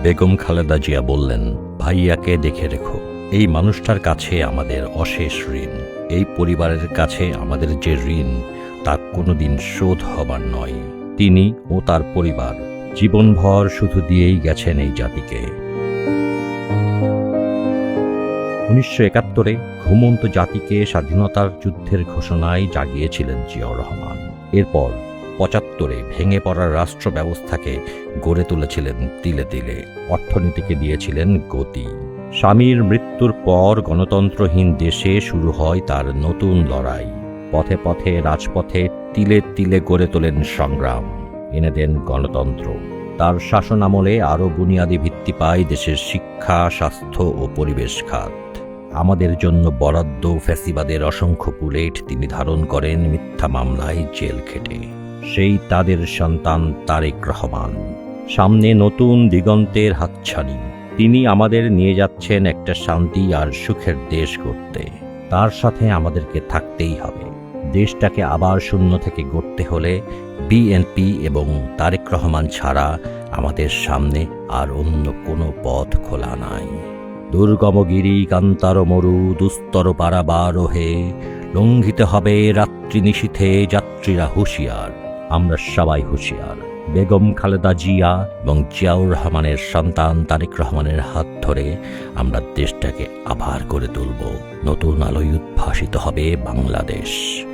বেগম খালেদা জিয়া বললেন, ভাইয়াকে দেখে রেখো। এই মানুষটার কাছে আমাদের অশেষ ঋণ। এই পরিবারের কাছে আমাদের যে ঋণ, তা কোনোদিন শোধ হবার নয়। তিনি ও তার পরিবার জীবনভর শুধু দিয়েই গেছেন এই জাতিকে। 1971 ঘুমন্ত জাতিকে স্বাধীনতার যুদ্ধের ঘোষণায় জাগিয়েছিলেন জিয়াউর রহমান। এরপর 75 ভেঙে পড়া রাষ্ট্র ব্যবস্থাকে গড়ে তুলেছিলেন তিলে তিলে, অর্থনীতিকে দিয়েছিলেন গতি। স্বামীর মৃত্যুর পর গণতন্ত্রহীন দেশে শুরু হয় তার নতুন লড়াই। পথে পথে রাজপথে তিলে তিলে গড়ে তোলেন সংগ্রাম, এনে দেন গণতন্ত্র। তার শাসন আমলে আরও বুনিয়াদী ভিত্তি পায় দেশের শিক্ষা, স্বাস্থ্য ও পরিবেশ খাত। আমাদের জন্য বরাদ্দ ফ্যাসিবাদের অসংখ্য বুলেট তিনি ধারণ করেন মিথ্যা মামলায় জেল খেটে। সেই তাদের সন্তান তারেক রহমান। সামনে নতুন দিগন্তের হাতছানি। তিনি আমাদের নিয়ে যাচ্ছেন একটা শান্তি আর সুখের দেশ গড়তে। তার সাথে আমাদেরকে থাকতেই হবে। দেশটাকে আবার শূন্য থেকে গড়তে হলে বিএনপি এবং তারেক রহমান ছাড়া আমাদের সামনে আর অন্য কোনো পথ খোলা নাই। দুর্গমগিরি কান্তার মরু দুস্তর পারাবার হে, লঙ্ঘিতে হবে রাত্রি নিশীথে যাত্রীরা হুঁশিয়ার। আমরা সবাই হুঁশিয়ার। বেগম খালেদা জিয়া এবং জিয়াউর রহমানের সন্তান তারেক রহমানের হাত ধরে আমরা দেশটাকে আবার গড়ে তুলব। নতুন আলোয় উদ্ভাসিত হবে বাংলাদেশ।